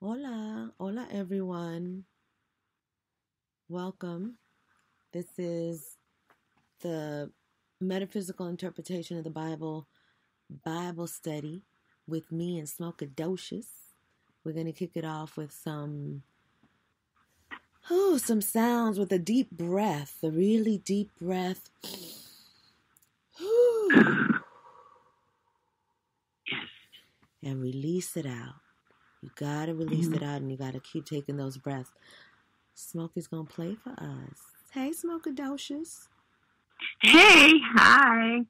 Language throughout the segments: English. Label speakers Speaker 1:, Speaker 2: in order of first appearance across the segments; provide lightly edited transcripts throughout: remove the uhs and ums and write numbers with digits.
Speaker 1: Hola, hola everyone. Welcome. This is the Metaphysical Interpretation of the Bible study with me and Smokey. We're going to kick it off with some sounds with a deep breath, a really deep breath. And release it out. You got to release it out and you got to keep taking those breaths. Smokey's going to play for us. Hey, Smokey.
Speaker 2: Hey, hi.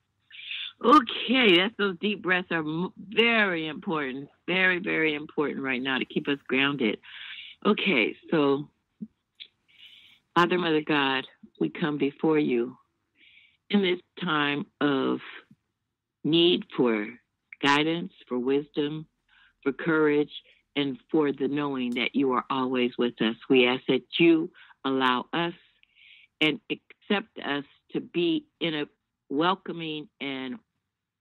Speaker 2: Okay, those deep breaths are very important. Very, very important right now to keep us grounded. Okay, so Father, Mother God, we come before you in this time of need for guidance, for wisdom, for courage, and for the knowing that you are always with us. We ask that you allow us and accept us to be in a welcoming and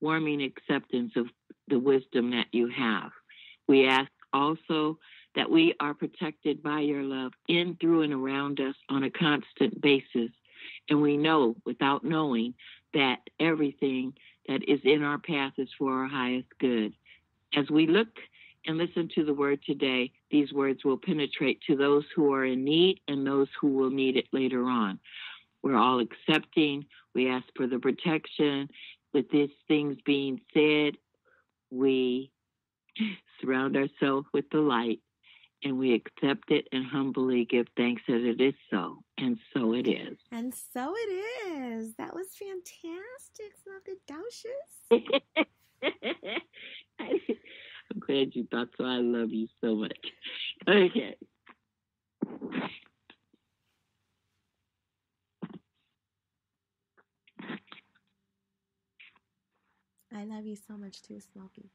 Speaker 2: warming acceptance of the wisdom that you have. We ask also that we are protected by your love in, through, and around us on a constant basis. And we know, without knowing, that everything that is in our path is for our highest good. As we look and listen to the word today, these words will penetrate to those who are in need and those who will need it later on. We're all accepting. We ask for the protection. With these things being said, we surround ourselves with the light and we accept it and humbly give thanks that it is so. And so it is.
Speaker 1: And so it is. That was fantastic, Smokey.
Speaker 2: I'm glad you thought so. I love you so much. Okay.
Speaker 1: I love you so much too, Smokey.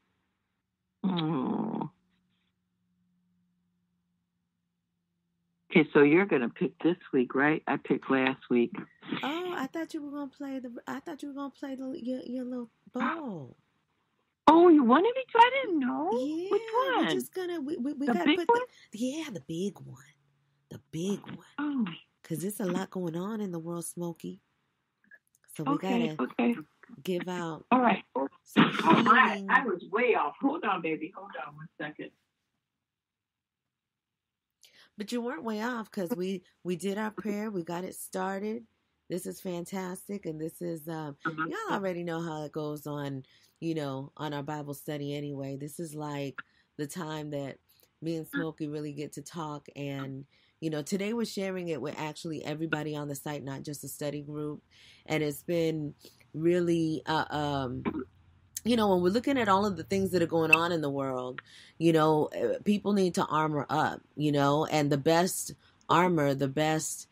Speaker 2: Oh. Okay, so you're gonna pick this week, right? I picked last week.
Speaker 1: Oh, I thought you were gonna play your little bowl.
Speaker 2: Oh, you wanted me to? I didn't know.
Speaker 1: Yeah,
Speaker 2: Which
Speaker 1: we're
Speaker 2: one?
Speaker 1: just gonna we
Speaker 2: The
Speaker 1: gotta
Speaker 2: big
Speaker 1: put
Speaker 2: one?
Speaker 1: the big one, the big one.
Speaker 2: Oh.
Speaker 1: Cause there's a lot going on in the world, Smokey. So we
Speaker 2: Okay.
Speaker 1: gotta give out
Speaker 2: All right.
Speaker 1: some
Speaker 2: Oh my!
Speaker 1: healing.
Speaker 2: I was way off. Hold on, baby. Hold on 1 second.
Speaker 1: But you weren't way off because we did our prayer. We got it started. This is fantastic, and this is y'all already know how it goes on, on our Bible study anyway. This is like the time that me and Smokey really get to talk, and today we're sharing it with actually everybody on the site, not just a study group, and it's been really when we're looking at all of the things that are going on in the world, people need to armor up, and the best armor, the best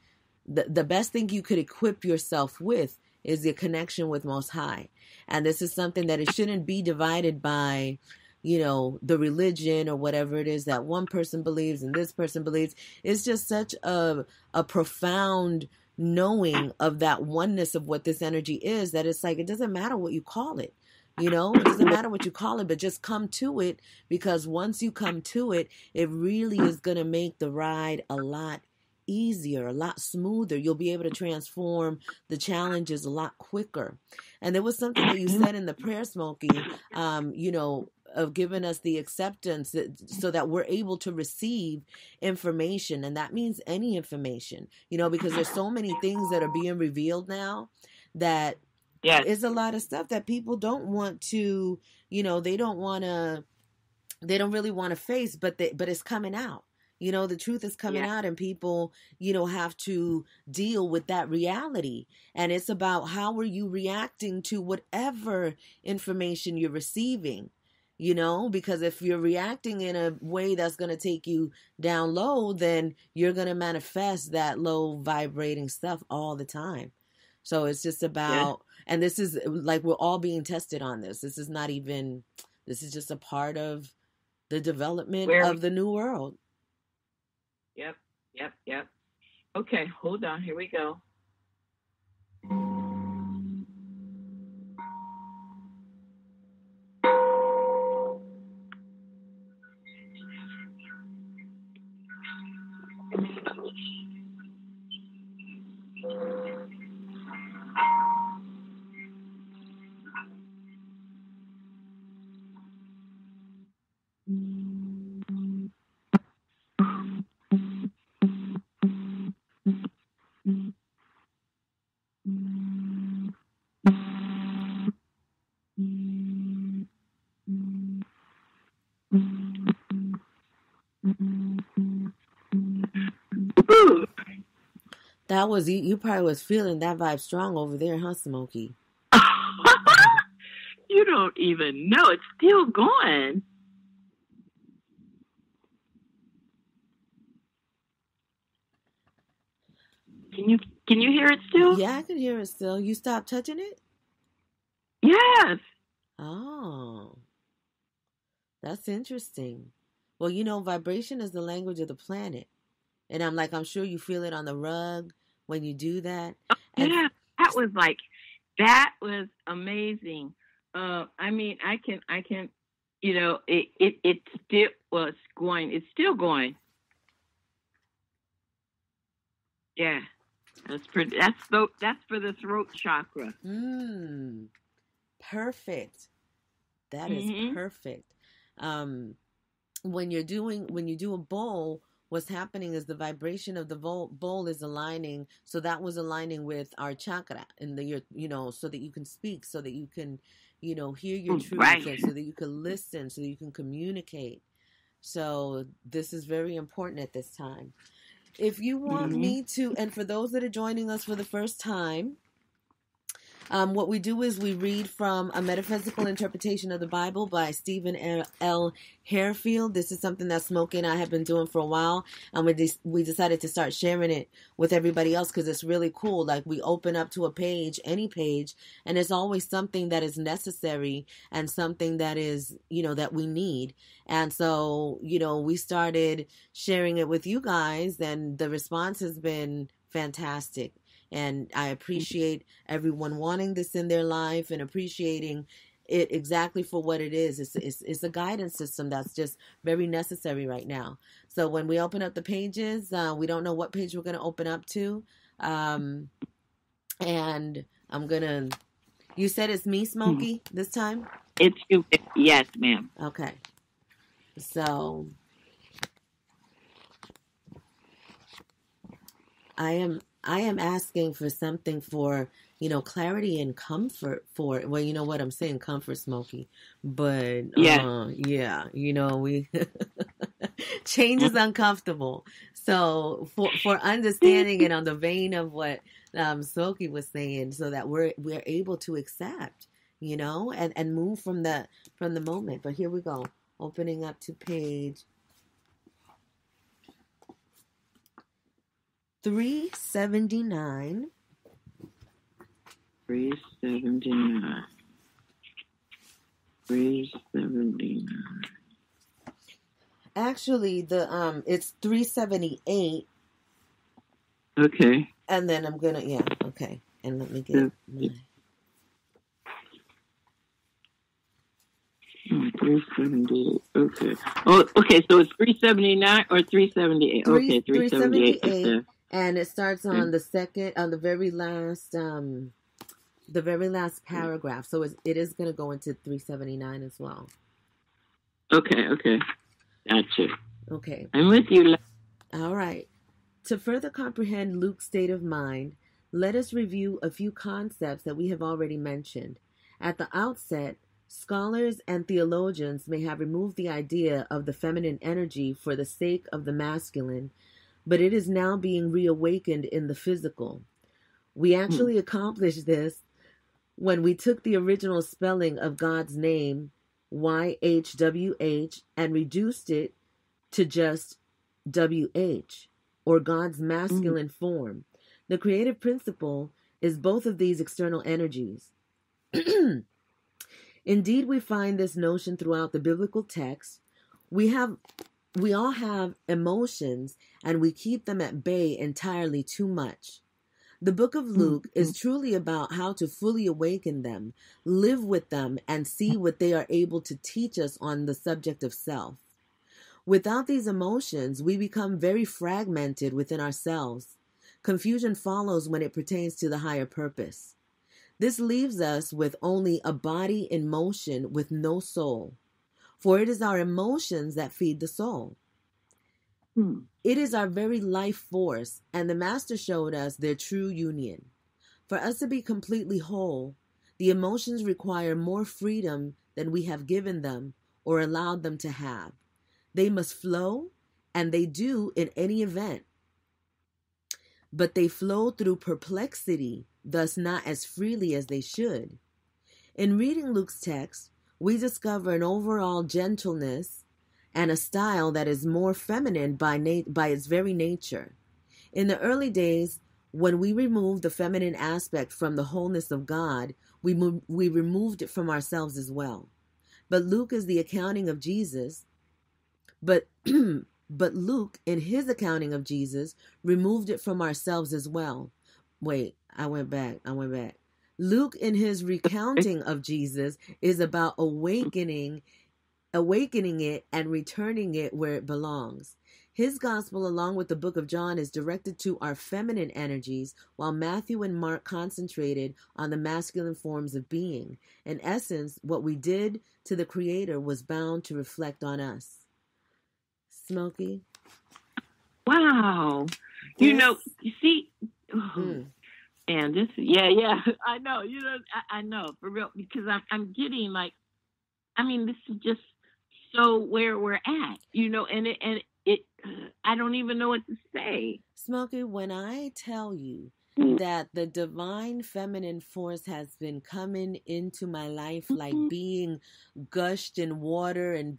Speaker 1: thing you could equip yourself with is the connection with Most High. And this is something that it shouldn't be divided by, the religion or whatever it is that one person believes and this person believes. It's just such a profound knowing of that oneness of what this energy is that it's like, it doesn't matter what you call it. It doesn't matter what you call it, but just come to it, because once you come to it, it really is going to make the ride a lot easier, a lot smoother. You'll be able to transform the challenges a lot quicker. And there was something that you said in the prayer, Smokey, of giving us the acceptance so that we're able to receive information. And that means any information, because there's so many things that are being revealed now that
Speaker 2: Yes.
Speaker 1: it's a lot of stuff that people don't want to, they don't really want to face, but it's coming out. The truth is coming out, and people, have to deal with that reality. And it's about how are you reacting to whatever information you're receiving, because if you're reacting in a way that's going to take you down low, then you're going to manifest that low vibrating stuff all the time. So it's just about, and this is like, we're all being tested on this. This is just a part of the development of the new world.
Speaker 2: Yep. Okay, hold on. Here we go.
Speaker 1: That was you probably was feeling that vibe strong over there, huh, Smokey?
Speaker 2: You don't even know. It's still going. Can you hear it still?
Speaker 1: Yeah, I can hear it still. You stopped touching it?
Speaker 2: Yes.
Speaker 1: Oh. That's interesting. Well, you know, vibration is the language of the planet. And I'm sure you feel it on the rug when you do that. And
Speaker 2: Yeah, that was amazing. I mean, I can, it still was going. It's still going. Yeah, that's for the throat chakra.
Speaker 1: Perfect. That is perfect. When you do a bowl, what's happening is the vibration of the bowl is aligning. So that was aligning with our chakra and so that you can speak, so that you can, hear your truth,
Speaker 2: Right.
Speaker 1: and so that you can listen, so that you can communicate. So this is very important at this time. If you want me to, and for those that are joining us for the first time, what we do is we read from A Metaphysical Interpretation of the Bible by Stephen L. Harefield. This is something that Smokey and I have been doing for a while, and we decided to start sharing it with everybody else because it's really cool. Like, we open up to a page, any page, and it's always something that is necessary and something that is, that we need. And so, we started sharing it with you guys, and the response has been fantastic. And I appreciate everyone wanting this in their life and appreciating it exactly for what it is. It's a guidance system that's just very necessary right now. So when we open up the pages, we don't know what page we're going to open up to. And I'm going to... You said it's me, Smokey, this time?
Speaker 2: It's you. Yes, ma'am.
Speaker 1: Okay. So... I am asking for something for, clarity and comfort for, well, you know what I'm saying, comfort, Smokey, but, yeah, we, change is uncomfortable. So for understanding and on the vein of what, Smokey was saying, so that we're able to accept, and move from the moment. But here we go, opening up to page 379.
Speaker 2: 379. 379.
Speaker 1: Actually, it's 378.
Speaker 2: Okay.
Speaker 1: And then I'm gonna, okay. And let me get my...
Speaker 2: 378. Okay. Oh, okay. So it's 379 or 378. Okay, 378.
Speaker 1: And it starts on the very last paragraph. So it is going to go into 379 as well.
Speaker 2: Okay. Gotcha.
Speaker 1: Okay.
Speaker 2: I'm with you.
Speaker 1: All right. To further comprehend Luke's state of mind, let us review a few concepts that we have already mentioned. At the outset, scholars and theologians may have removed the idea of the feminine energy for the sake of the masculine, but it is now being reawakened in the physical. We actually accomplished this when we took the original spelling of God's name, YHWH, and reduced it to just WH, or God's masculine form. The creative principle is both of these external energies. Indeed, we find this notion throughout the biblical text. We all have emotions, and we keep them at bay entirely too much. The book of Luke is truly about how to fully awaken them, live with them, and see what they are able to teach us on the subject of self. Without these emotions, we become very fragmented within ourselves. Confusion follows when it pertains to the higher purpose. This leaves us with only a body in motion with no soul, for it is our emotions that feed the soul. It is our very life force, and the Master showed us their true union. For us to be completely whole, the emotions require more freedom than we have given them or allowed them to have. They must flow, and they do in any event. But they flow through perplexity, thus not as freely as they should. In reading Luke's text, we discover an overall gentleness and a style that is more feminine by its very nature. In the early days, when we removed the feminine aspect from the wholeness of God, we removed it from ourselves as well. But Luke is the accounting of Jesus, but Luke, in his accounting of Jesus, removed it from ourselves as well. Wait, I went back. Luke, in his recounting of Jesus, is about awakening it and returning it where it belongs. His gospel, along with the book of John, is directed to our feminine energies, while Matthew and Mark concentrated on the masculine forms of being. In essence, what we did to the Creator was bound to reflect on us. Smokey?
Speaker 2: Wow. You see, and this, I know, I know, for real, because I'm getting this is just so where we're at, and it I don't even know what to say.
Speaker 1: Smokey, when I tell you that the divine feminine force has been coming into my life like being gushed in water and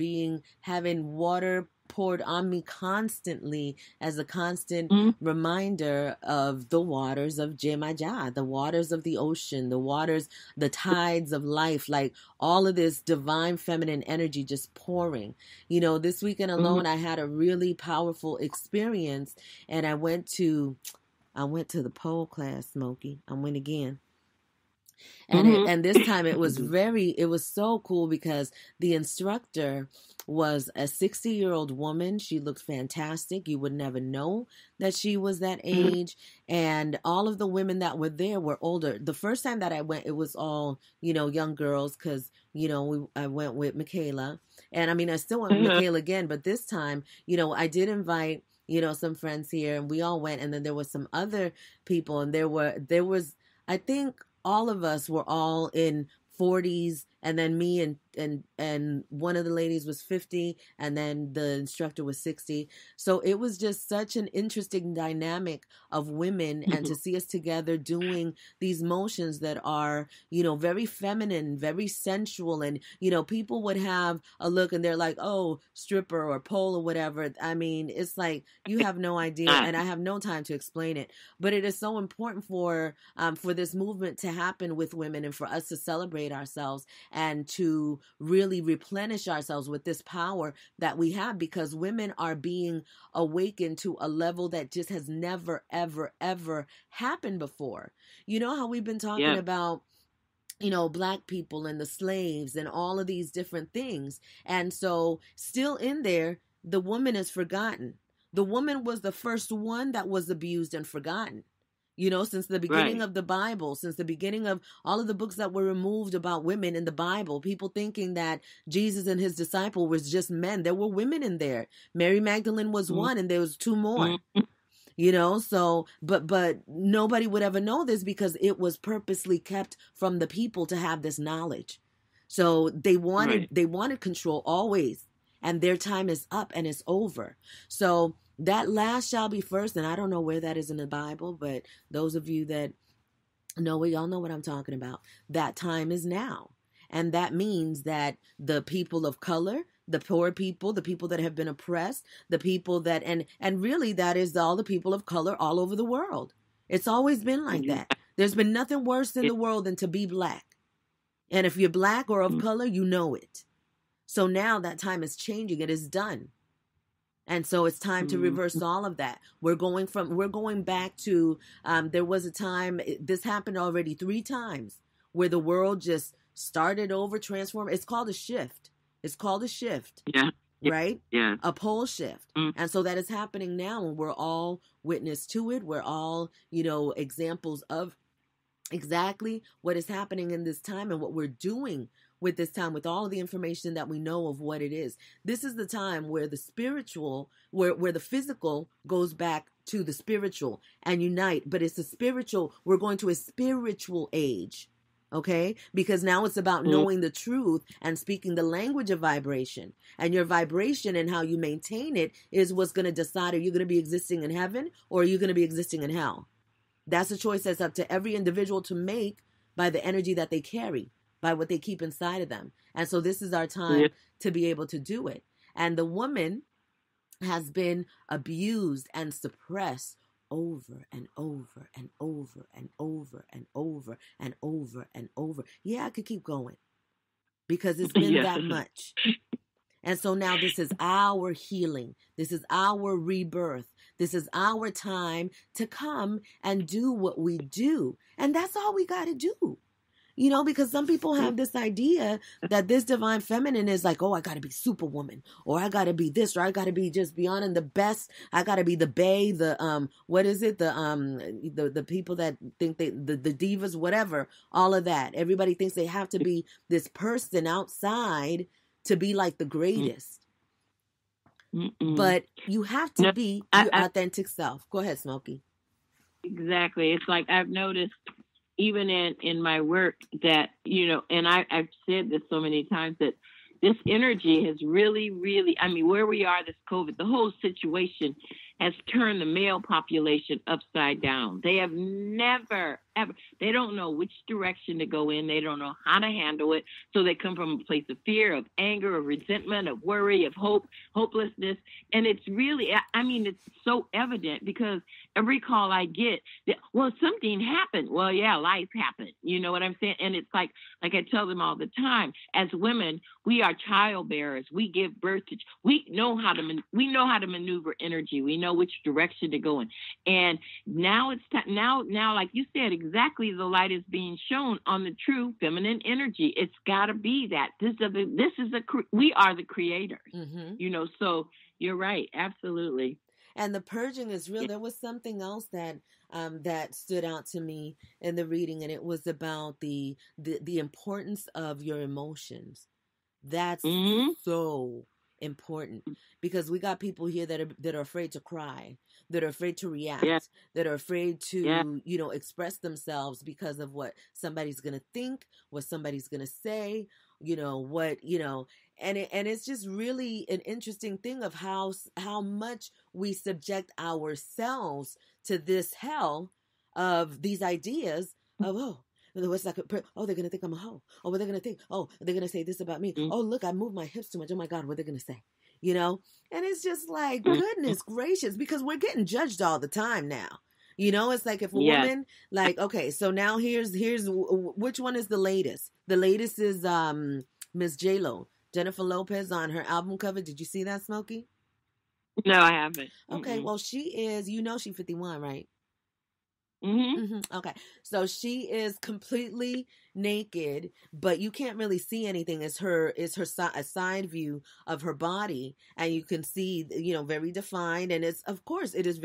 Speaker 1: having water poured on me constantly as a constant reminder of the waters of Jemaja, the waters of the ocean, the tides of life, like all of this divine feminine energy just pouring. This weekend alone, I had a really powerful experience, and I went to the pole class, Smokey. I went again. And this time it was so cool because the instructor was a 60-year-old woman. She looked fantastic. You would never know that she was that age. And all of the women that were there were older. The first time that I went, it was all, young girls because, I went with Michaela. And I still went with Michaela again. But this time, I did invite, some friends here, and we all went. And then there was some other people, and there was, I think, all of us were all in 40s, and then me and one of the ladies was 50, and then the instructor was 60. So it was just such an interesting dynamic of women, and to see us together doing these motions that are, very feminine, very sensual, and, people would have a look and they're like, oh, stripper or pole or whatever. It's like, you have no idea, and I have no time to explain it, but it is so important for this movement to happen with women and for us to celebrate ourselves and to really replenish ourselves with this power that we have, because women are being awakened to a level that just has never, ever, ever happened before. You know how we've been talking about, Black people and the slaves and all of these different things. And so still in there, the woman is forgotten. The woman was the first one that was abused and forgotten. Since the beginning of the Bible, since the beginning of all of the books that were removed about women in the Bible, people thinking that Jesus and his disciple was just men. There were women in there. Mary Magdalene was one, and there was two more. So, but nobody would ever know this because it was purposely kept from the people to have this knowledge. So they wanted control always, and their time is up and it's over. So that last shall be first, and I don't know where that is in the Bible, but those of you that know, we all know what I'm talking about. That time is now. And that means that the people of color, the poor people, the people that have been oppressed, the people that, and really that is all the people of color all over the world. It's always been like that. There's been nothing worse in the world than to be Black. And if you're Black or of color, you know it. So now that time is changing. It is done. And so it's time to reverse all of that. We're going back to, there was a time, this happened already 3 times, where the world just started over, transformed. It's called a shift. Yeah. right?
Speaker 2: Yeah.
Speaker 1: A pole shift. And so that is happening now, and we're all witness to it. We're all, examples of exactly what is happening in this time and what we're doing with this time, with all of the information that we know of what it is. This is the time where the spiritual, where the physical goes back to the spiritual and unite. But it's a spiritual, we're going to a spiritual age. Okay? Because now it's about knowing the truth and speaking the language of vibration. And your vibration and how you maintain it is what's going to decide, are you going to be existing in heaven or are you going to be existing in hell? That's a choice that's up to every individual to make by the energy that they carry, by what they keep inside of them. And so this is our time to be able to do it. And the woman has been abused and suppressed over and over and over and over and over and over and over. Yeah, I could keep going because it's been that much. And so now this is our healing. This is our rebirth. This is our time to come and do what we do. And that's all we got to do. Because some people have this idea that this divine feminine is like, oh, I got to be superwoman, or I got to be this, or I got to be just beyond and the best. I got to be the bae, what is it? The people that think the divas, whatever, all of that. Everybody thinks they have to be this person outside to be like the greatest. But you have to be your authentic self. Go ahead, Smokey.
Speaker 2: Exactly. It's like I've noticed even in my work that, and I've said this so many times, that this energy has really, really, where we are, this COVID, the whole situation has turned the male population upside down. They have never, ever, they don't know which direction to go in. They don't know how to handle it. So they come from a place of fear, of anger, of resentment, of worry, of hope, hopelessness. And it's really, it's so evident because every call I get, something happened. Well, yeah, life happened. You know what I'm saying? And it's like I tell them all the time, as women, we are child bearers. We give birth to, we know how to maneuver energy. We know which direction to go in. And now it's time, now, like you said, exactly, the light is being shown on the true feminine energy. It's got to be that. We are the creators, so you're right. Absolutely.
Speaker 1: And the purging is real. There was something else that that stood out to me in the reading, and it was about the importance of your emotions. That's so important, because we got people here that are afraid to cry, that are afraid to react, that are afraid to express themselves because of what somebody's gonna think, what somebody's gonna say, and it's just really an interesting thing of how much we subject ourselves to this hell of these ideas of what's like? Oh, they're gonna think I'm a hoe. Oh, what they're gonna think? Oh, they're gonna say this about me. Oh, look, I moved my hips too much. Oh my God, what they're gonna say? And it's just like, goodness gracious, because we're getting judged all the time now. It's like, if a woman, like, okay, so now here's which one is the latest? The latest is Miss J-Lo, Jennifer Lopez, on her album cover. Did you see that, Smokey?
Speaker 2: No, I haven't.
Speaker 1: Okay, well, she is, she's 51, right? Okay, so she is completely naked, but you can't really see anything. It's a side view of her body, and you can see, very defined. And it's, of course, it is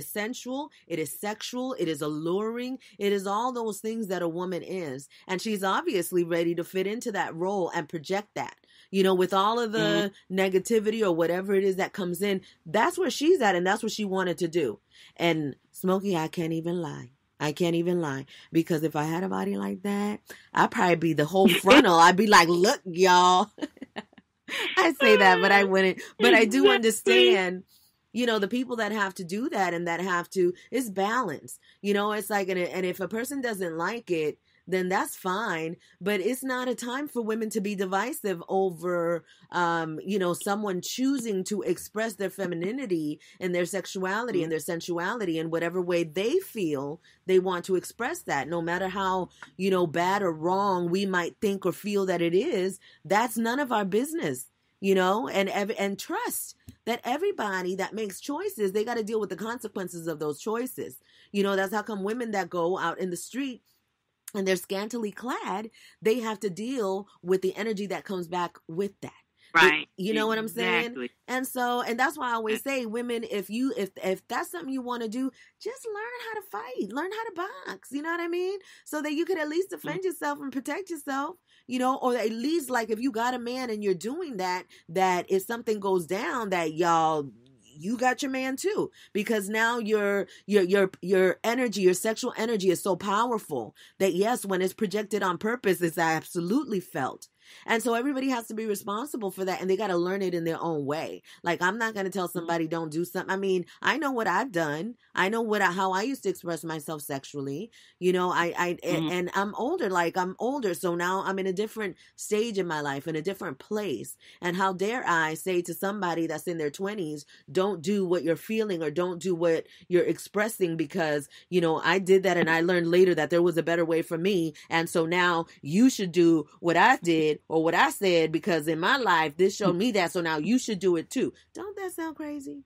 Speaker 1: sensual, it is sexual, it is alluring, it is all those things that a woman is, and she's obviously ready to fit into that role and project that. With all of the negativity or whatever it is that comes in, that's where she's at, and that's what she wanted to do. And Smokey, I can't even lie. Because if I had a body like that, I'd probably be the whole frontal. I'd be like, look, y'all. I say that, but I wouldn't. But I do understand, the people that have to do that and that have to, it's balance. It's like, and if a person doesn't like it, then that's fine. But it's not a time for women to be divisive over, someone choosing to express their femininity and their sexuality and their sensuality in whatever way they feel they want to express that. No matter how, bad or wrong we might think or feel that it is, that's none of our business, and trust that everybody that makes choices, they got to deal with the consequences of those choices. That's how come women that go out in the street and they're scantily clad, they have to deal with the energy that comes back with that.
Speaker 2: Right.
Speaker 1: You know what I'm saying?
Speaker 2: Exactly.
Speaker 1: And that's why I always say, women, if that's something you want to do, just learn how to fight, learn how to box. You know what I mean? So that you could at least defend yourself and protect yourself. You know, or at least like if you got a man and you're doing that if something goes down, that you got your man too, because now your energy, your sexual energy is so powerful that yes, when it's projected on purpose, it's absolutely felt. And so everybody has to be responsible for that, and they got to learn it in their own way. Like, I'm not going to tell somebody don't do something. I mean, I know what I've done. I know how I used to express myself sexually, you know, and I'm older. So now I'm in a different stage in my life, in a different place. And how dare I say to somebody that's in their 20s, don't do what you're feeling or don't do what you're expressing, because, you know, I did that and I learned later that there was a better way for me. And so now you should do what I did or what I said, because in my life, this showed me that. So now you should do it too. Don't that sound crazy?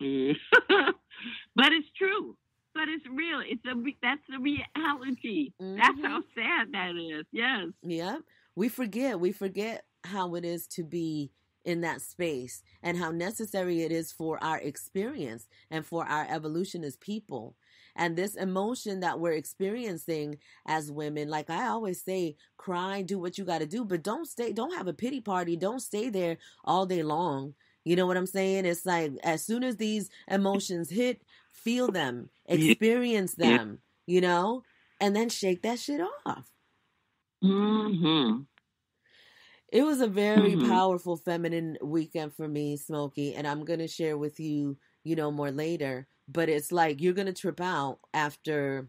Speaker 2: But it's true. But it's real. That's the reality. That's how sad that is. Yes.
Speaker 1: Yeah. We forget how it is to be in that space and how necessary it is for our experience and for our evolution as people. And this emotion that we're experiencing as women, like I always say, cry, do what you got to do, but don't have a pity party. Don't stay there all day long. You know what I'm saying? It's like, as soon as these emotions hit, feel them, experience them, you know, and then shake that shit off.
Speaker 2: Mm-hmm.
Speaker 1: It was a very powerful feminine weekend for me, Smokey, and I'm going to share with you, you know, more later. But it's like you're going to trip out after,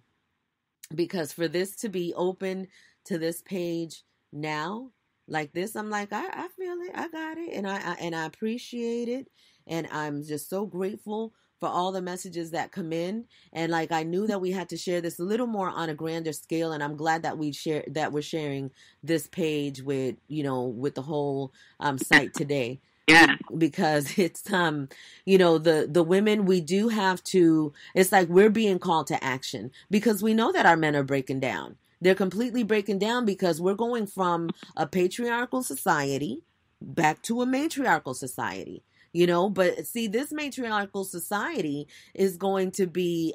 Speaker 1: because for this to be open to this page now, like this, I'm like, I feel it, I got it, and I appreciate it, and I'm just so grateful for all the messages that come in. And like, I knew that we had to share this a little more on a grander scale, and I'm glad that we're sharing this page with, you know, with the whole site today.
Speaker 2: Yeah.
Speaker 1: Because it's you know, the women, we do have to, it's like we're being called to action, because we know that our men are breaking down. They're completely breaking down, because we're going from a patriarchal society back to a matriarchal society. You know, but see, this matriarchal society is going to be,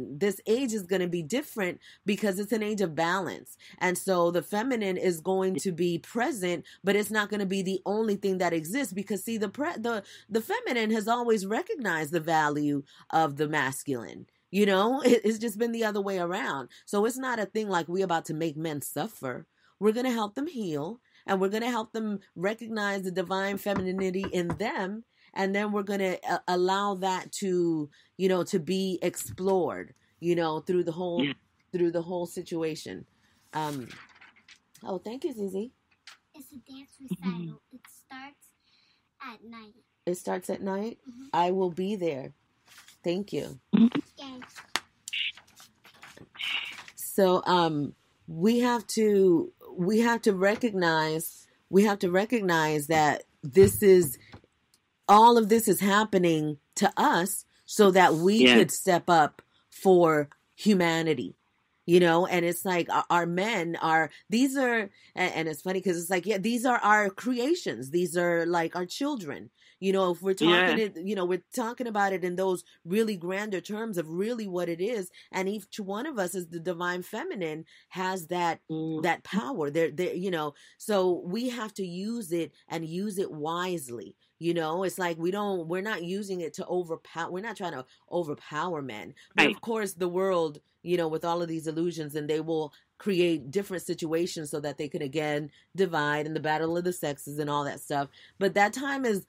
Speaker 1: this age is going to be different, because it's an age of balance. And so the feminine is going to be present, but it's not going to be the only thing that exists, because see, the feminine has always recognized the value of the masculine. You know, it's just been the other way around. So it's not a thing like we're about to make men suffer. We're going to help them heal, and we're going to help them recognize the divine femininity in them. And then we're going to allow that to, you know, to be explored, you know, through the whole situation. Oh, thank you, Zizi.
Speaker 3: It's a dance recital. It starts at night.
Speaker 1: It starts at night? Mm-hmm. I will be there. Thank you.
Speaker 3: Yes.
Speaker 1: So, we have to recognize that all of this is happening to us so that we could step up for humanity, you know. And it's like our men and it's funny because it's like, these are our creations. These are like our children. You know, if we're talking, we're talking about it in those really grander terms of really what it is. And each one of us, as the divine feminine, has that power. They're, you know, so we have to use it and use it wisely. You know, it's like we're not using it to overpower. We're not trying to overpower men. But of course, the world, you know, with all of these illusions, and they will create different situations so that they can again divide, and the battle of the sexes and all that stuff. But that time is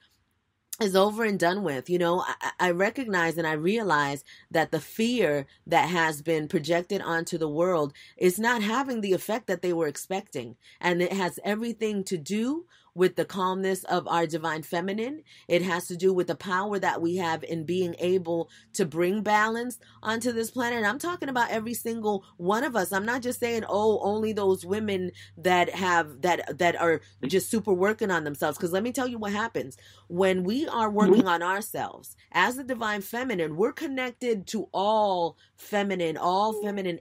Speaker 1: over and done with. You know, I recognize and I realize that the fear that has been projected onto the world is not having the effect that they were expecting. And it has everything to do with the calmness of our divine feminine. It has to do with the power that we have in being able to bring balance onto this planet. And I'm talking about every single one of us. I'm not just saying, only those women that are just super working on themselves. Because let me tell you what happens when we are working on ourselves as the divine feminine. We're connected to all feminine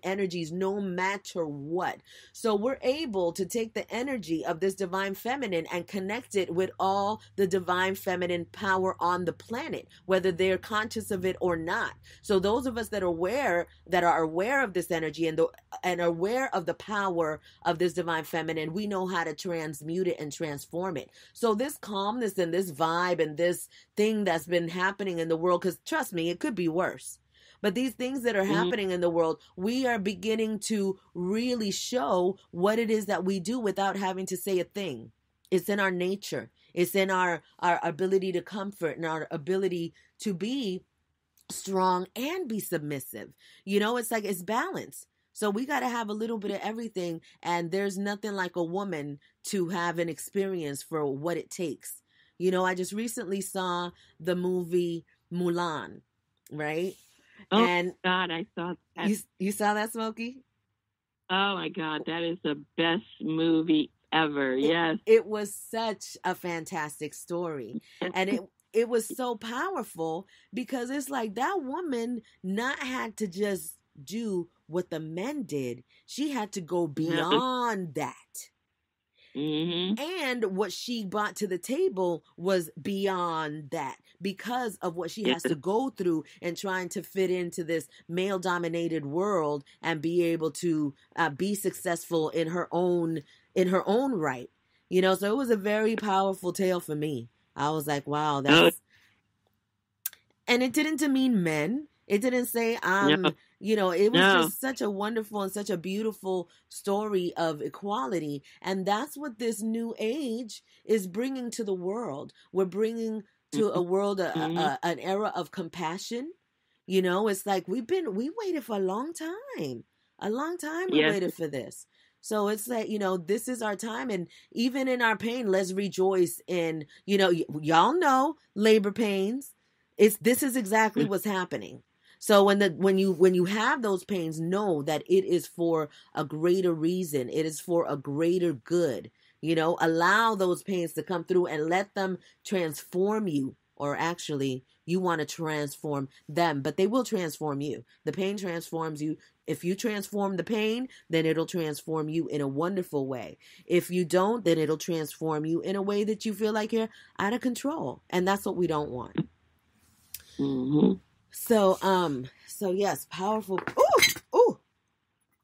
Speaker 1: energies, no matter what. So we're able to take the energy of this divine feminine and and connected with all the divine feminine power on the planet, whether they're conscious of it or not. So those of us that are aware of this energy and are aware of the power of this divine feminine, we know how to transmute it and transform it. So this calmness and this vibe and this thing that's been happening in the world, because trust me, it could be worse. But these things that are happening in the world, we are beginning to really show what it is that we do without having to say a thing. It's in our nature. It's in our ability to comfort and our ability to be strong and be submissive. It's like it's balance. So we got to have a little bit of everything. And there's nothing like a woman to have an experience for what it takes. I just recently saw the movie Mulan, right?
Speaker 2: Oh,
Speaker 1: and
Speaker 2: God, I saw that.
Speaker 1: You saw that, Smokey?
Speaker 2: Oh, my God, that is the best movie ever. Yes.
Speaker 1: It was such a fantastic story. And it was so powerful because it's like that woman not had to just do what the men did. She had to go beyond that.
Speaker 2: Mm-hmm.
Speaker 1: And what she brought to the table was beyond that because of what she has to go through and trying to fit into this male dominated world and be able to be successful in her own right. So it was a very powerful tale for me. I was like, wow, and it didn't demean men. It didn't say it was just such a wonderful and such a beautiful story of equality. And that's what this new age is bringing to the world. We're bringing to a world an era of compassion. It's like we waited for a long time. We waited for this. So it's like, this is our time. And even in our pain, let's rejoice in, y'all know labor pains. This is exactly what's happening. So when you have those pains, know that it is for a greater reason. It is for a greater good. Allow those pains to come through and let them transform you. Or actually, you want to transform them, but they will transform you. The pain transforms you. If you transform the pain, then it'll transform you in a wonderful way. If you don't, then it'll transform you in a way that you feel like you're out of control. And that's what we don't want.
Speaker 2: Mm-hmm.
Speaker 1: So yes, powerful.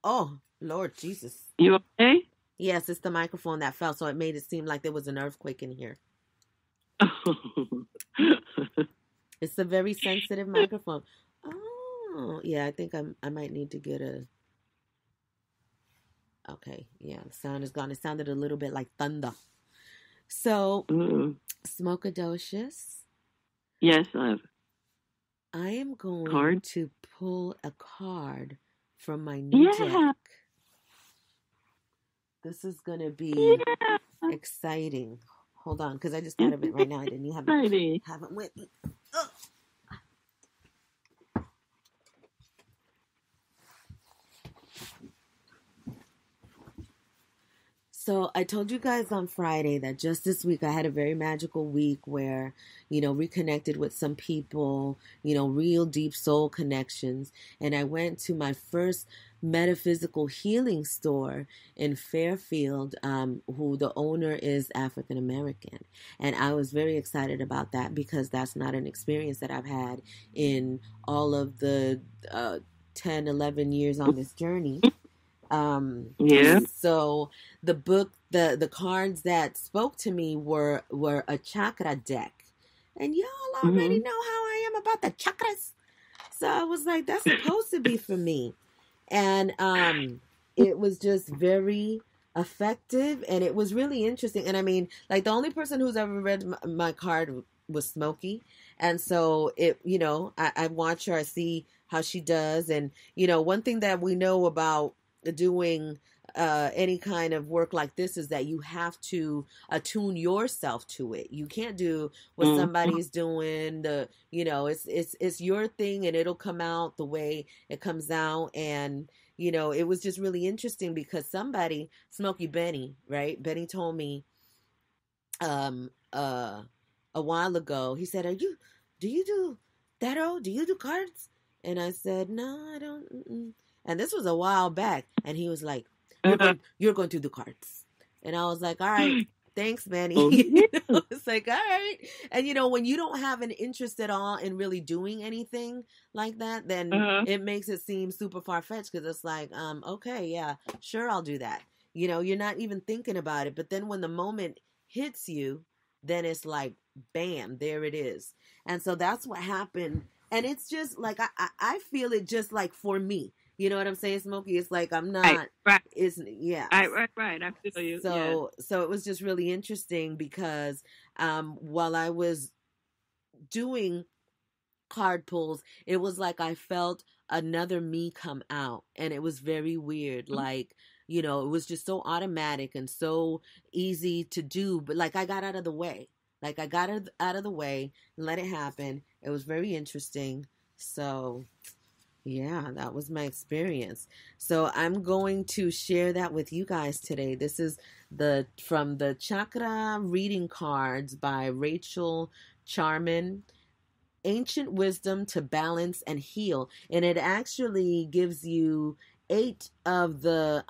Speaker 1: Oh, Lord Jesus.
Speaker 2: You okay?
Speaker 1: Yes, it's the microphone that fell, so it made it seem like there was an earthquake in here. It's a very sensitive microphone. Oh, yeah, I think I might need to get okay, yeah, the sound is gone. It sounded a little bit like thunder. So, Smokadocious.
Speaker 2: Yes, love.
Speaker 1: I am going to pull a card from my new deck. This is going to be exciting. Hold on, because I just thought of it right now. I didn't have it with me. Ugh. So I told you guys on Friday that just this week I had a very magical week where, reconnected with some people, real deep soul connections. And I went to my first metaphysical healing store in Fairfield, who the owner is African American. And I was very excited about that because that's not an experience that I've had in all of the 10, 11 years on this journey. So the book, the cards that spoke to me were a chakra deck, and y'all already know how I am about the chakras. So I was like, that's supposed to be for me, and it was just very effective, and it was really interesting. And I mean, like the only person who's ever read my card was Smokey, and so I watch her, I see how she does, and one thing that we know about doing any kind of work like this is that you have to attune yourself to it. You can't do what somebody's doing. It's your thing, and it'll come out the way it comes out. And it was just really interesting because somebody, Smokey Benny, right? Benny told me a while ago. He said, do you do tarot? Do you do cards? And I said, no, I don't. And this was a while back. And he was like, you're going to do cards. And I was like, all right. Thanks, Manny.
Speaker 2: Oh,
Speaker 1: It's like, all right. And when you don't have an interest at all in really doing anything like that, then it makes it seem super far-fetched, because it's like, okay, yeah, sure, I'll do that. You're not even thinking about it. But then when the moment hits you, then it's like, bam, there it is. And so that's what happened. And it's just like, I feel it just like for me. You know what I'm saying, Smokey? It's like I'm not.
Speaker 2: Right.
Speaker 1: It's yeah.
Speaker 2: Right. I feel you.
Speaker 1: So it was just really interesting because while I was doing card pulls, it was like I felt another me come out, and it was very weird. Like, it was just so automatic and so easy to do, but like I got out of the way. Like I got out of the way and let it happen. It was very interesting. So yeah, that was my experience. So I'm going to share that with you guys today. This is from the Chakra Reading Cards by Rachel Charman. Ancient Wisdom to Balance and Heal. And it actually gives you 8 of the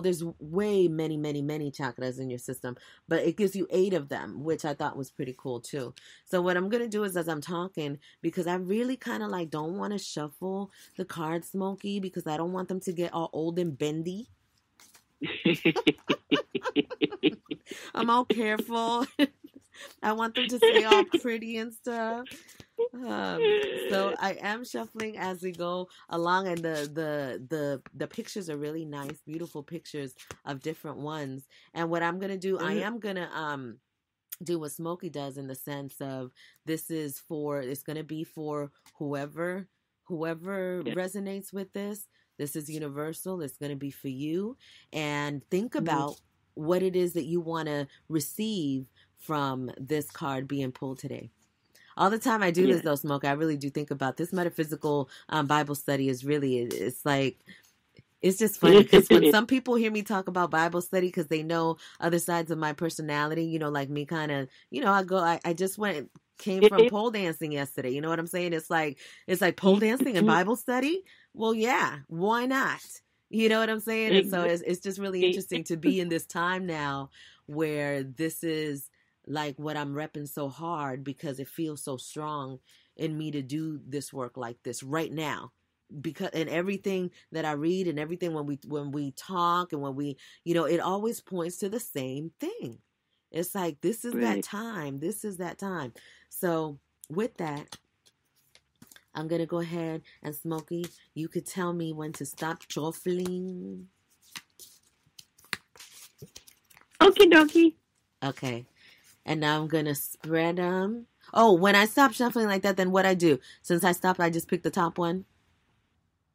Speaker 1: there's way many chakras in your system, but it gives you 8 of them, which I thought was pretty cool too. So what I'm going to do is, as I'm talking, because I really kind of like don't want to shuffle the cards, Smokey, because I don't want them to get all old and bendy. I'm all careful. I want them to stay all pretty and stuff. So I am shuffling as we go along, and the pictures are really nice, beautiful pictures of different ones. And what I'm gonna do, I am gonna do what Smokey does, in the sense of it's gonna be for whoever resonates with this. This is universal. It's gonna be for you, and think about what it is that you want to receive from this card being pulled today. All the time I do this, though, Smoke, I really do think about this metaphysical Bible study. Is really, it's like, it's just funny, because when some people hear me talk about Bible study, because they know other sides of my personality, like me kind of, I just came from pole dancing yesterday. You know what I'm saying? It's like pole dancing and Bible study. Well, yeah, why not? You know what I'm saying? And so it's just really interesting to be in this time now where this is like what I'm repping so hard, because it feels so strong in me to do this work like this right now. Because, and everything that I read and everything when we talk and when we, it always points to the same thing. It's like, this is that time. This is that time. So with that, I'm going to go ahead and, Smokey, you could tell me when to stop shuffling.
Speaker 2: Okie dokie.
Speaker 1: Okay. And now I'm going to spread them. Oh, when I stop shuffling like that, then what I do? Since I stopped, I just pick the top one?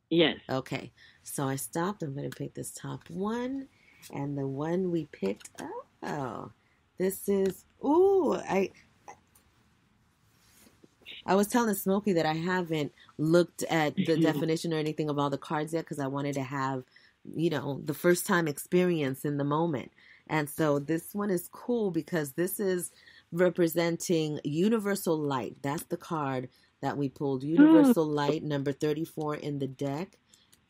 Speaker 2: Yes.
Speaker 1: Okay. So I stopped. I'm going to pick this top one. And the one we picked, this is, I was telling Smokey that I haven't looked at the definition or anything of all the cards yet, because I wanted to have, the first time experience in the moment. And so this one is cool because this is representing universal light. That's the card that we pulled. Universal light, number 34 in the deck.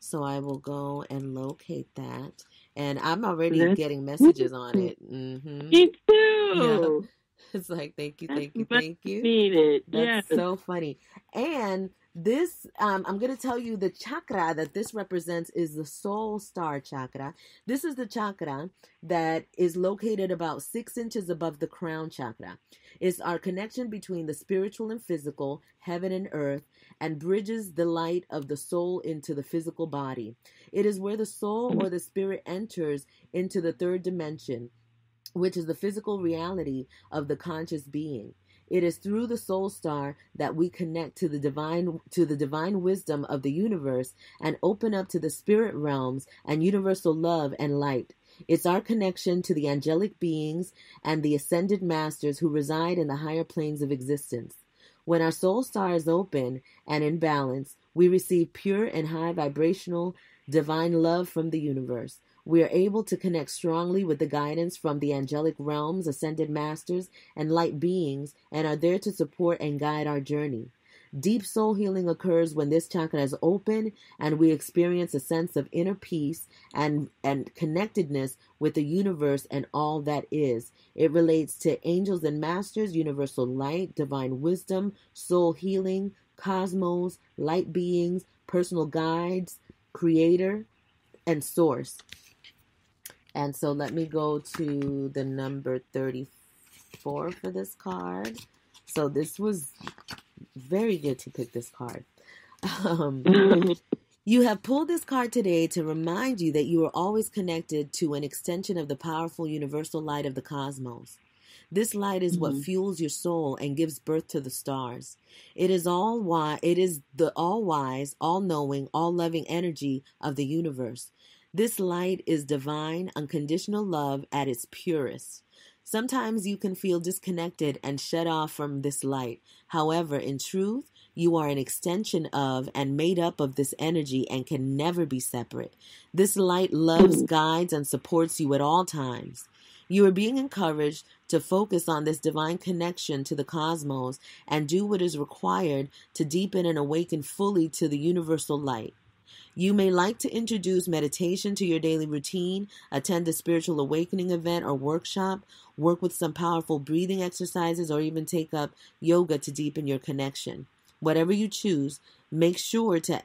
Speaker 1: So I will go and locate that. And I'm already getting messages on it. Mm-hmm.
Speaker 2: Me too.
Speaker 1: Yeah. It's like, thank you.
Speaker 2: Needed.
Speaker 1: That's so funny. And this, I'm going to tell you the chakra that this represents is the soul star chakra. This is the chakra that is located about 6 inches above the crown chakra. It's our connection between the spiritual and physical, heaven and earth, and bridges the light of the soul into the physical body. It is where the soul or the spirit enters into the third dimension, which is the physical reality of the conscious being. It is through the soul star that we connect to the divine wisdom of the universe and open up to the spirit realms and universal love and light. It's our connection to the angelic beings and the ascended masters who reside in the higher planes of existence. When our soul star is open and in balance, we receive pure and high vibrational divine love from the universe. We are able to connect strongly with the guidance from the angelic realms, ascended masters, and light beings, and are there to support and guide our journey. Deep soul healing occurs when this chakra is open and we experience a sense of inner peace and connectedness with the universe and all that is. It relates to angels and masters, universal light, divine wisdom, soul healing, cosmos, light beings, personal guides, creator, and source. And so let me go to the number 34 for this card. So this was very good to pick this card. You have pulled this card today to remind you that you are always connected to an extension of the powerful universal light of the cosmos. This light is what fuels your soul and gives birth to the stars. It is the all-wise, all-knowing, all-loving energy of the universe. This light is divine, unconditional love at its purest. Sometimes you can feel disconnected and shut off from this light. However, in truth, you are an extension of and made up of this energy and can never be separate. This light loves, guides, and supports you at all times. You are being encouraged to focus on this divine connection to the cosmos and do what is required to deepen and awaken fully to the universal light. You may like to introduce meditation to your daily routine, attend a spiritual awakening event or workshop, work with some powerful breathing exercises, or even take up yoga to deepen your connection. Whatever you choose, make sure to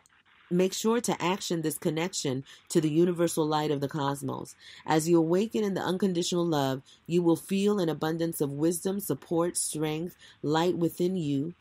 Speaker 1: action this connection to the universal light of the cosmos. As you awaken in the unconditional love, you will feel an abundance of wisdom, support, strength, light within you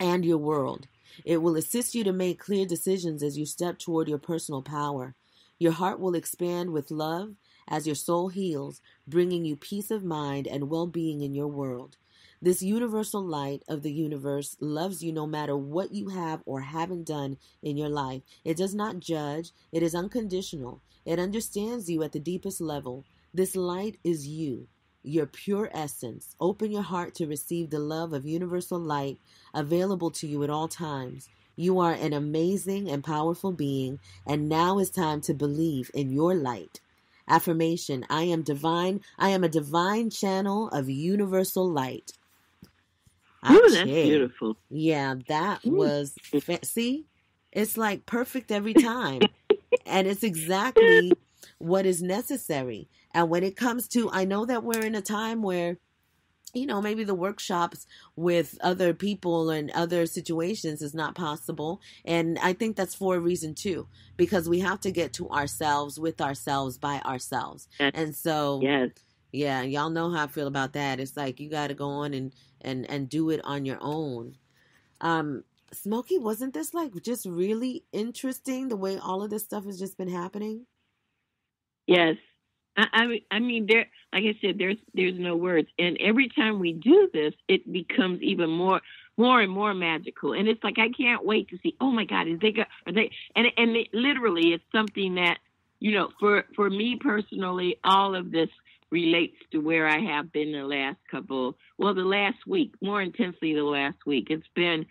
Speaker 1: and your world. It will assist you to make clear decisions as you step toward your personal power. Your heart will expand with love as your soul heals, bringing you peace of mind and well-being in your world. This universal light of the universe loves you no matter what you have or haven't done in your life. It does not judge. It is unconditional. It understands you at the deepest level. This light is you, your pure essence. Open your heart to receive the love of universal light available to you at all times. You are an amazing and powerful being, and now is time to believe in your light. Affirmation: I am divine. I am a divine channel of universal light.
Speaker 2: Ooh, that's beautiful.
Speaker 1: Yeah, that was, see, it's like perfect every time. And it's exactly what is necessary. And when it comes to, I know that we're in a time where, you know, maybe the workshops with other people and other situations is not possible. And I think that's for a reason too, because we have to get to ourselves, with ourselves, by ourselves. And so, yeah, y'all know how I feel about that. It's like you got to go on and do it on your own. Smokey, wasn't this like just really interesting the way all of this stuff has just been happening?
Speaker 2: Yes. I mean, there, like I said, there's no words. And every time we do this, it becomes even more and more magical. And it's like, I can't wait to see, oh my God, are they, and it literally, it's something that, you know, for me personally, all of this relates to where I have been the last week, more intensely the last week. It's been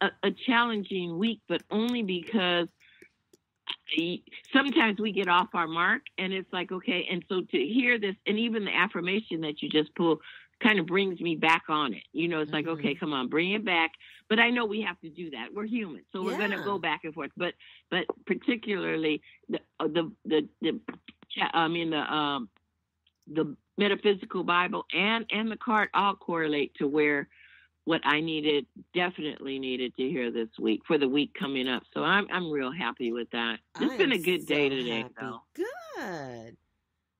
Speaker 2: a challenging week, but only because sometimes we get off our mark, and it's like, okay. And so to hear this, and even the affirmation that you just pulled, kind of brings me back on it. You know, it's like, okay, come on, bring it back. But I know we have to do that. We're human, so we're going to go back and forth. But particularly the Metaphysical Bible and the card all correlate to where what I definitely needed to hear this week for the week coming up. So I'm real happy with that. It's been a good day today, though.
Speaker 1: Good.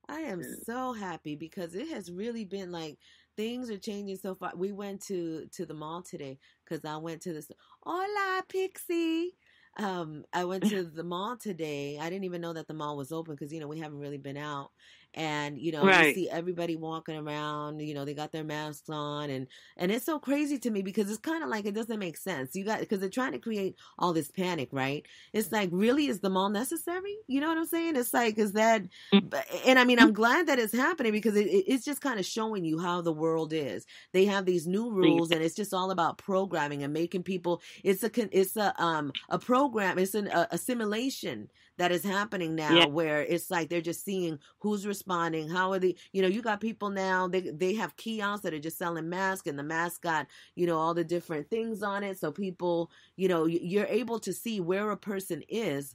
Speaker 1: I am so happy because it has really been like things are changing so far. We went to the mall today because I went to this. Hola, Pixie. I went to the mall today. I didn't even know that the mall was open because, you know, we haven't really been out. And, you know, you see everybody walking around, you know, they got their masks on. And it's so crazy to me because it's kind of like it doesn't make sense. Because they're trying to create all this panic, right? It's like, really, is the mall necessary? You know what I'm saying? It's like, is that, and I mean, I'm glad that it's happening because it's just kind of showing you how the world is. They have these new rules and it's just all about programming and making people, it's a program, it's a simulation that is happening now where it's like they're just seeing who's responsible responding? How are they, you got people now, they have kiosks that are just selling masks, and the mask got, all the different things on it. So people, you're able to see where a person is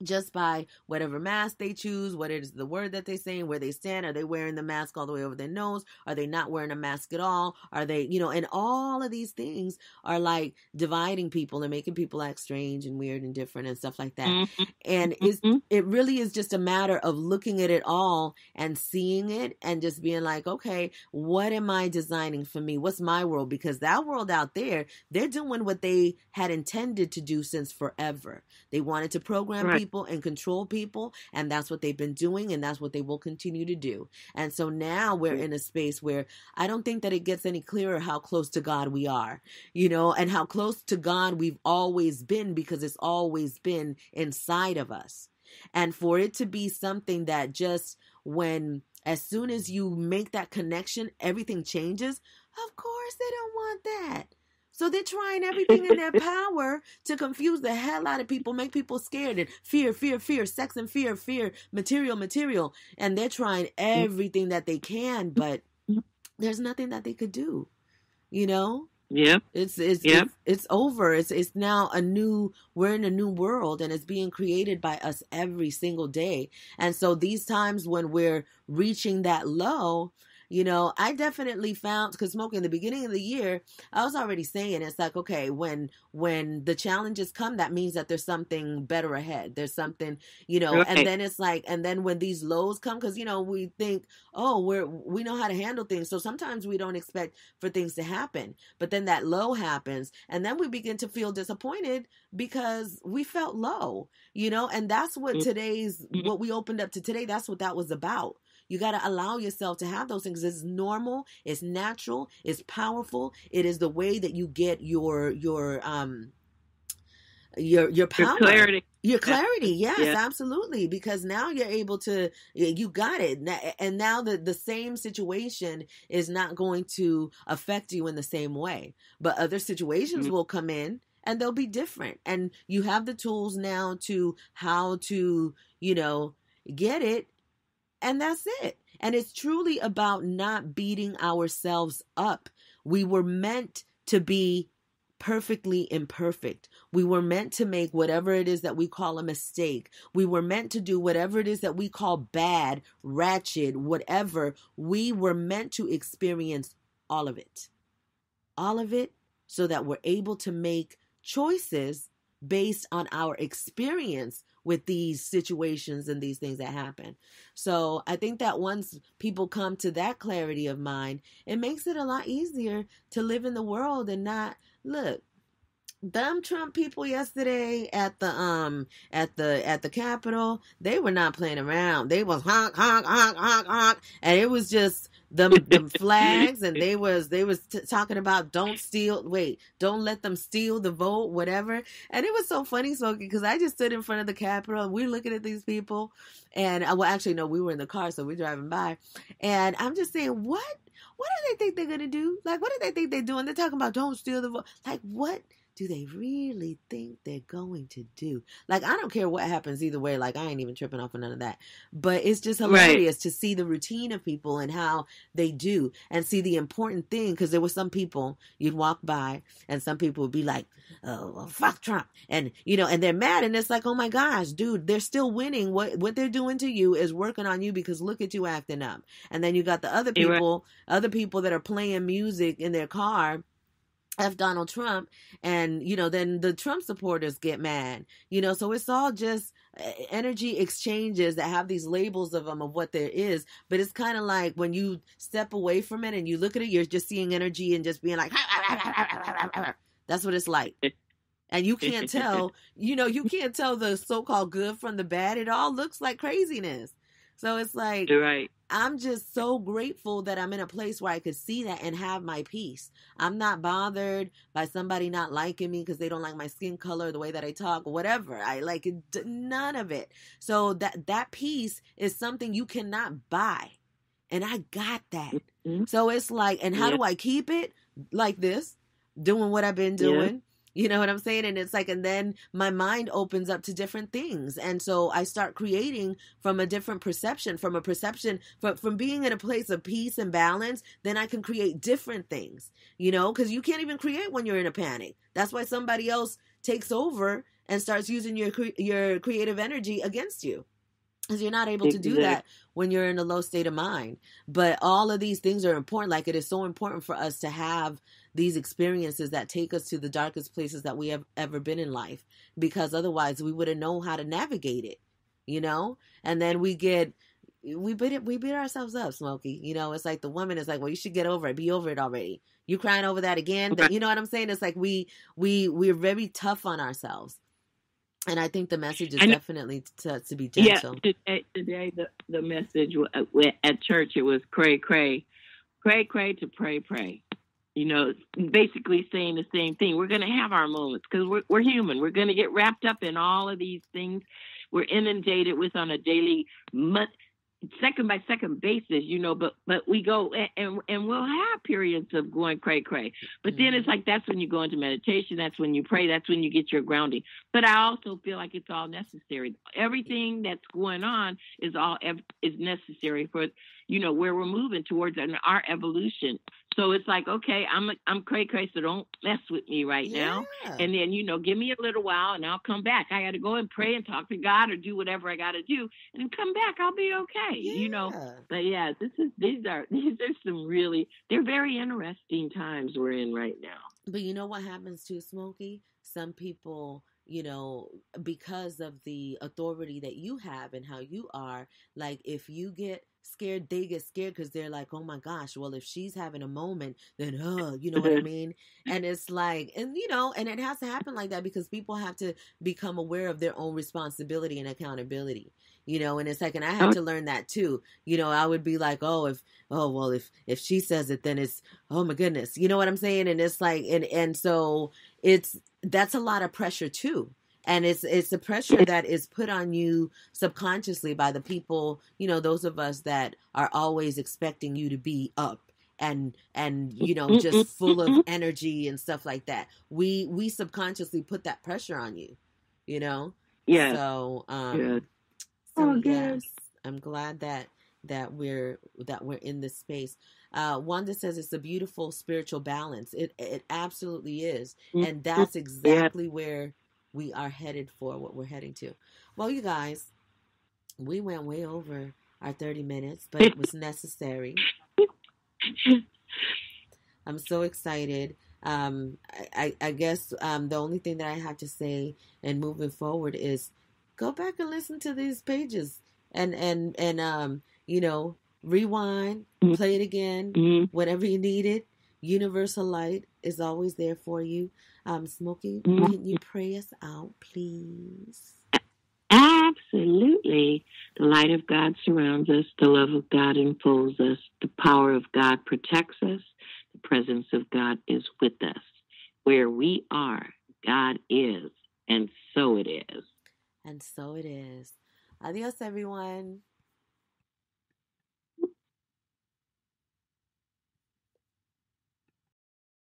Speaker 1: just by whatever mask they choose, what is the word that they're saying, where they stand. Are they wearing the mask all the way over their nose? Are they not wearing a mask at all? Are they, and all of these things are like dividing people and making people act strange and weird and different and stuff like that.
Speaker 2: Mm-hmm.
Speaker 1: And it really is just a matter of looking at it all and seeing it and just being like, okay, what am I designing for me? What's my world? Because that world out there, they're doing what they had intended to do since forever. They wanted to program people and control people, and that's what they've been doing, and that's what they will continue to do. And so now we're in a space where I don't think that it gets any clearer how close to God we are, and how close to God we've always been, because it's always been inside of us. And for it to be something that just as soon as you make that connection, everything changes, of course they don't want that. So they're trying everything in their power to confuse the hell out of people, make people scared, and fear, sex and fear, material. And they're trying everything that they can, but there's nothing that they could do,
Speaker 2: Yep.
Speaker 1: It's over. It's now we're in a new world, and it's being created by us every single day. And so these times when we're reaching that low, I definitely found, because Smokey, in the beginning of the year, I was already saying, it's like, okay, when the challenges come, that means that there's something better ahead. There's something,
Speaker 2: Right.
Speaker 1: And then it's like, and then when these lows come, because, we think, oh, we know how to handle things. So sometimes we don't expect for things to happen, but then that low happens, and then we begin to feel disappointed because we felt low, and that's what what we opened up to today. That's what that was about. You got to allow yourself to have those things. It's normal. It's natural. It's powerful. It is the way that you get your power,
Speaker 2: Your clarity.
Speaker 1: Your clarity. Yes,
Speaker 2: Yeah.
Speaker 1: absolutely. Because now you're able to, you got it. And now the same situation is not going to affect you in the same way, but other situations will come in, and they'll be different. And you have the tools now to how to, get it. And that's it. And it's truly about not beating ourselves up. We were meant to be perfectly imperfect. We were meant to make whatever it is that we call a mistake. We were meant to do whatever it is that we call bad, ratchet, whatever. We were meant to experience all of it. All of it, so that we're able to make choices based on our experience with these situations and these things that happen. So I think that once people come to that clarity of mind, it makes it a lot easier to live in the world and not look. Dumb Trump people yesterday at the Capitol, they were not playing around. They was honk, and it was just the flags, and they was talking about don't let them steal the vote, whatever. And it was so funny, Smokey, because I just stood in front of the Capitol and we're looking at these people, and actually no, we were in the car, so we're driving by, and I'm just saying, what do they think they're gonna do? Like, what do they think they're doing? They're talking about don't steal the vote. Like, what do they really think they're going to do? Like, I don't care what happens either way. Like, I ain't even tripping off of none of that. But it's just hilarious to see the routine of people and how they do, and see the important thing. Because there were some people you'd walk by, and some people would be like, oh, well, fuck Trump. And, and they're mad. And it's like, oh my gosh, dude, they're still winning. What they're doing to you is working on you, because look at you acting up. And then you got the other people that are playing music in their car, F Donald Trump, and, then the Trump supporters get mad, so it's all just energy exchanges that have these labels of them of what there is. But it's kind of like when you step away from it and you look at it, you're just seeing energy and just being like, that's what it's like. And you can't tell, you can't tell the so-called good from the bad. It all looks like craziness. So it's like,
Speaker 2: You're right.
Speaker 1: I'm just so grateful that I'm in a place where I could see that and have my peace. I'm not bothered by somebody not liking me because they don't like my skin color, the way that I talk, whatever. I like it, none of it. So that peace is something you cannot buy. And I got that. So it's like, and how do I keep it? Like this, doing what I've been doing. You know what I'm saying? And it's like, and then my mind opens up to different things. And so I start creating from a different perception, from being in a place of peace and balance. Then I can create different things, because you can't even create when you're in a panic. That's why somebody else takes over and starts using your creative energy against you. Because you're not able to do that when you're in a low state of mind. But all of these things are important. Like, it is so important for us to have these experiences that take us to the darkest places that we have ever been in life. Because otherwise we wouldn't know how to navigate it, And then we beat ourselves up, Smokey. It's like the woman is like, well, you should get over it. Be over it already. You crying over that again? You know what I'm saying? It's like we're very tough on ourselves. And I think the message is definitely to be gentle.
Speaker 2: Yeah, today the message at church, it was cray, to pray. Basically saying the same thing. We're going to have our moments because we're human. We're going to get wrapped up in all of these things we're inundated with on a daily, second by second basis, but we go and we'll have periods of going cray. But then it's like, that's when you go into meditation. That's when you pray. That's when you get your grounding. But I also feel like it's all necessary. Everything that's going on is necessary for, where we're moving towards our evolution. So it's like, okay, I'm cray, so don't mess with me right now. And then, give me a little while and I'll come back. I got to go and pray and talk to God or do whatever I got to do and then come back. I'll be okay, But yeah, these are some really, they're very interesting times we're in right now.
Speaker 1: But you know what happens too, Smokey? Some people, because of the authority that you have and how you are, like, if you get scared, they get scared because they're like, oh my gosh, well, if she's having a moment, then you know what I mean? And it's like, and and it has to happen like that because people have to become aware of their own responsibility and accountability, and it's like, and I had to learn that too. I would be like, if she says it, then it's, oh my goodness, you know what I'm saying? And it's like, and so that's a lot of pressure too. And it's the pressure that is put on you subconsciously by the people, those of us that are always expecting you to be up and just full of energy and stuff like that. We subconsciously put that pressure on you, Yeah. So, yes, I'm glad that we're in this space. Wanda says it's a beautiful spiritual balance. It absolutely is. And that's exactly where we are headed for, what we're heading to. Well, you guys, we went way over our 30 minutes, but it was necessary. I'm so excited. I guess the only thing that I have to say and moving forward is go back and listen to these pages and rewind, play it again, whenever you need it. Universal light is always there for you. Smokey, can you pray us out, please?
Speaker 2: Absolutely. The light of God surrounds us. The love of God enfolds us. The power of God protects us. The presence of God is with us. Where we are, God is, and so it is.
Speaker 1: And so it is. Adios, everyone.